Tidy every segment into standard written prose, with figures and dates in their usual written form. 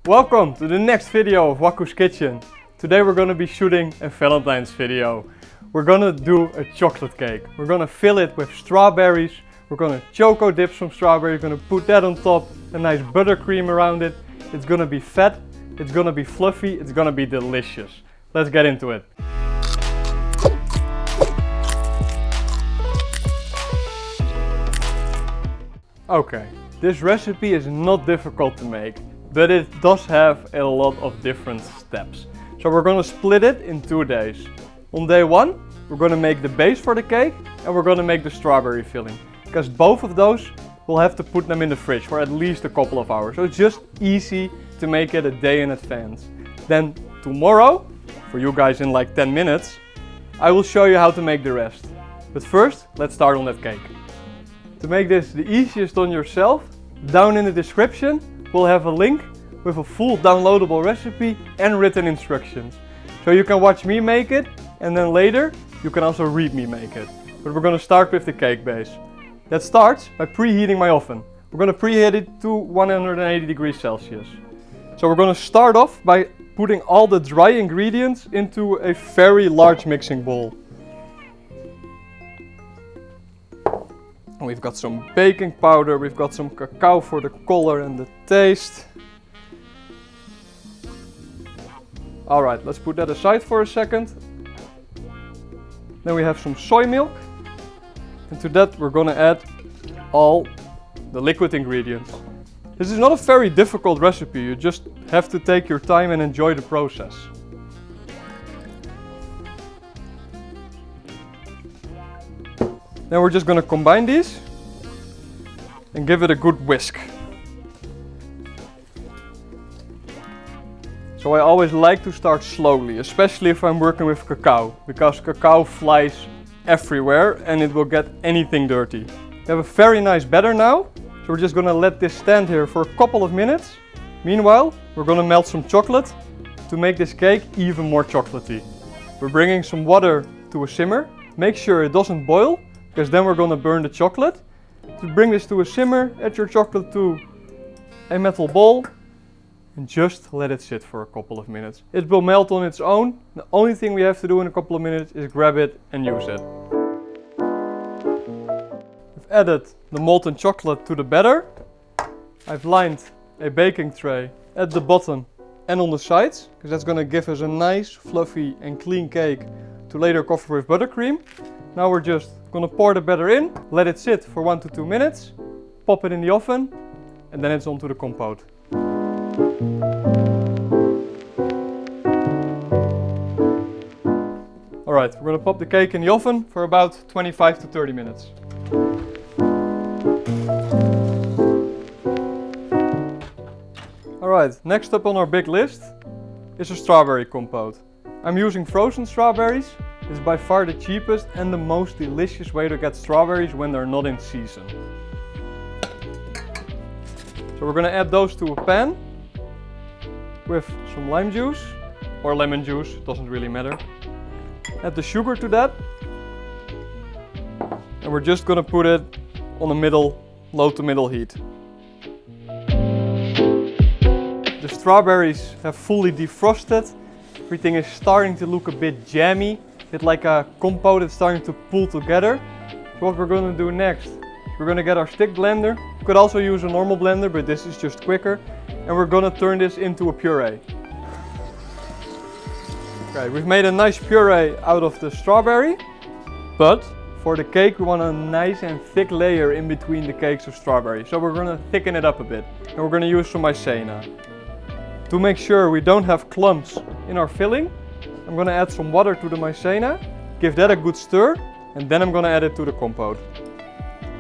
Welcome to the next video of Waku's Kitchen. Today we're going to be shooting a Valentine's video. We're going to do a chocolate cake. We're going to fill it with strawberries. We're going to choco dip some strawberries. We're going to put that on top, a nice buttercream around it. It's going to be fat, it's going to be fluffy, it's going to be delicious. Let's get into it. Okay, this recipe is not difficult to make, but it does have a lot of different steps. So we're going to split it in 2 days. On day 1, we're going to make the base for the cake and we're going to make the strawberry filling. Because both of those, we'll have to put them in the fridge for at least a couple of hours. So it's just easy to make it a day in advance. Then tomorrow, for you guys in like 10 minutes, I will show you how to make the rest. But first, let's start on that cake. To make this the easiest on yourself, down in the description we'll have a link with a full downloadable recipe and written instructions. So you can watch me make it and then later you can also read me make it. But we're going to start with the cake base. That starts by preheating my oven. We're going to preheat it to 180 degrees Celsius. So we're going to start off by putting all the dry ingredients into a very large mixing bowl. We've got some baking powder, we've got some cacao for the color and the taste. Alright, let's put that aside for a second. Then we have some soy milk. And to that we're gonna add all the liquid ingredients. This is not a very difficult recipe, you just have to take your time and enjoy the process. Then we're just going to combine these and give it a good whisk. So I always like to start slowly, especially if I'm working with cacao, because cacao flies everywhere and it will get anything dirty. We have a very nice batter now, so we're just going to let this stand here for a couple of minutes. Meanwhile, we're going to melt some chocolate to make this cake even more chocolatey. We're bringing some water to a simmer. Make sure it doesn't boil, because then we're going to burn the chocolate. To bring this to a simmer, add your chocolate to a metal bowl and just let it sit for a couple of minutes. It will melt on its own. The only thing we have to do in a couple of minutes is grab it and use it. I've added the molten chocolate to the batter. I've lined a baking tray at the bottom and on the sides, because that's going to give us a nice, fluffy and clean cake to later cover with buttercream. Now we're just going to pour the batter in, let it sit for 1 to 2 minutes, pop it in the oven, and then it's on to the compote. Alright, we're going to pop the cake in the oven for about 25 to 30 minutes. Alright, next up on our big list is a strawberry compote. I'm using frozen strawberries. It's by far the cheapest and the most delicious way to get strawberries when they're not in season. So we're going to add those to a pan with some lime juice or lemon juice, doesn't really matter. Add the sugar to that and we're just going to put it on a low to middle heat. The strawberries have fully defrosted. Everything is starting to look a bit jammy. It's like a compote that's starting to pull together. So what we're going to do next, we're going to get our stick blender. You could also use a normal blender, but this is just quicker. And we're going to turn this into a puree. Okay, we've made a nice puree out of the strawberry. But for the cake, we want a nice and thick layer in between the cakes of strawberry. So we're going to thicken it up a bit. And we're going to use some maizena. To make sure we don't have clumps in our filling, I'm going to add some water to the maizena, give that a good stir, and then I'm going to add it to the compote.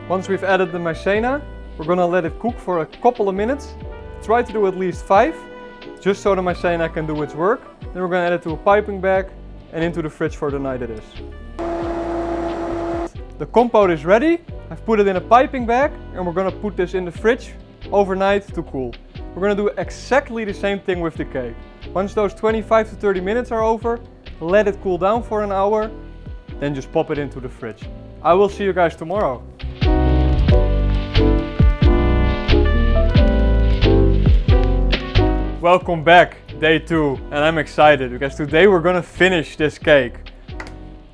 Once we've added the maizena, we're going to let it cook for a couple of minutes. Try to do at least 5, just so the maizena can do its work. Then we're going to add it to a piping bag and into the fridge for the night it is. The compote is ready. I've put it in a piping bag and we're going to put this in the fridge overnight to cool. We're going to do exactly the same thing with the cake. Once those 25 to 30 minutes are over, let it cool down for an hour, then just pop it into the fridge. I will see you guys tomorrow. welcome back, day 2, and I'm excited because today we're gonna finish this cake.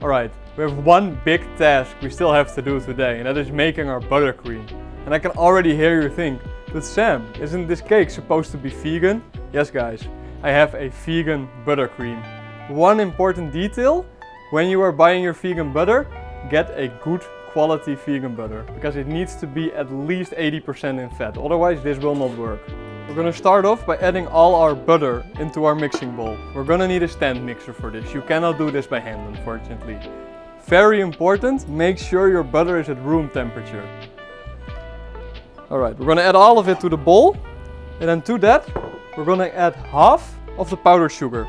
Alright, we have one big task we still have to do today, and that is making our buttercream. And I can already hear you think, but Sam, isn't this cake supposed to be vegan? Yes guys, I have a vegan buttercream. One important detail, when you are buying your vegan butter, get a good quality vegan butter, because it needs to be at least 80% in fat, otherwise this will not work. We're gonna start off by adding all our butter into our mixing bowl. We're gonna need a stand mixer for this. You cannot do this by hand, unfortunately. Very important, make sure your butter is at room temperature. Alright, we're gonna add all of it to the bowl, and then to that, we're gonna add half of the powdered sugar.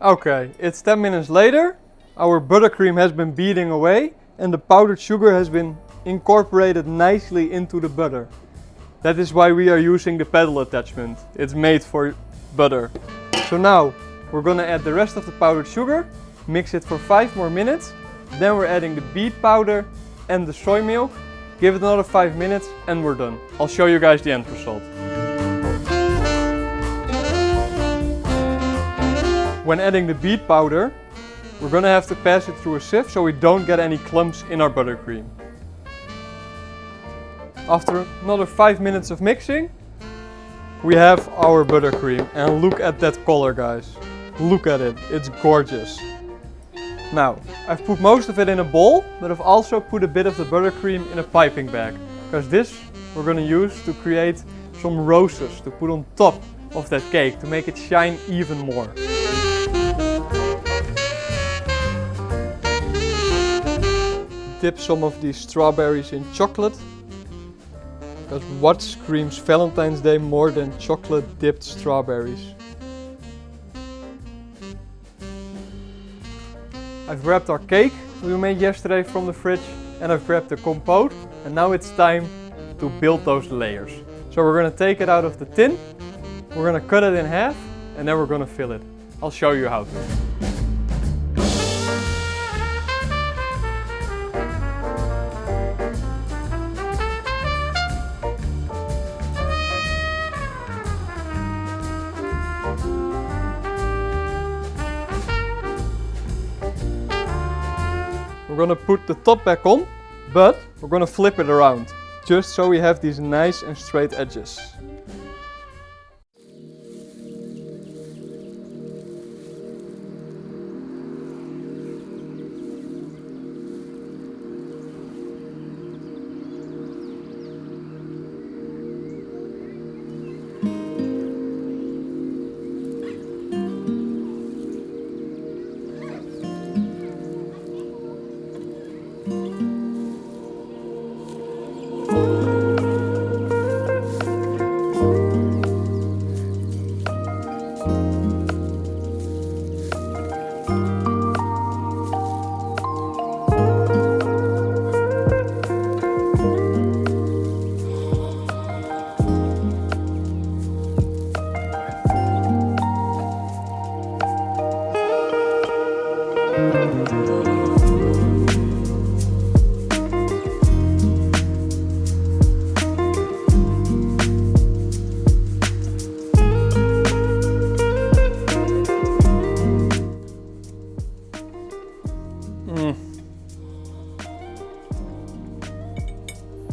Okay, it's 10 minutes later, our buttercream has been beating away and the powdered sugar has been incorporated nicely into the butter. That is why we are using the pedal attachment. It's made for butter. So now, we're gonna add the rest of the powdered sugar, mix it for 5 more minutes, then we're adding the beet powder and the soy milk, give it another 5 minutes and we're done. I'll show you guys the end result. When adding the beet powder, we're gonna have to pass it through a sieve so we don't get any clumps in our buttercream. After another 5 minutes of mixing, we have our buttercream, and look at that color guys. Look at it, it's gorgeous. Now, I've put most of it in a bowl, but I've also put a bit of the buttercream in a piping bag, because this we're gonna use to create some roses to put on top of that cake to make it shine even more. Dip some of these strawberries in chocolate, because what screams Valentine's Day more than chocolate dipped strawberries? I've grabbed our cake we made yesterday from the fridge, and I've grabbed the compote, and now it's time to build those layers. So we're going to take it out of the tin, we're going to cut it in half, and then we're going to fill it. I'll show you how to. We're gonna put the top back on, but we're gonna flip it around, just so we have these nice and straight edges.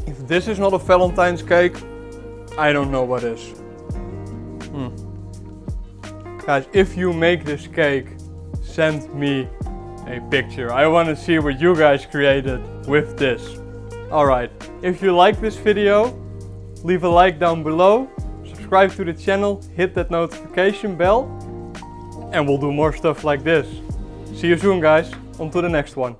If this is not a Valentine's cake, I don't know what is. Guys, if you make this cake, send me a picture. I want to see what you guys created with this. Alright, if you like this video, leave a like down below, subscribe to the channel, hit that notification bell, and we'll do more stuff like this. See you soon guys, on to the next one.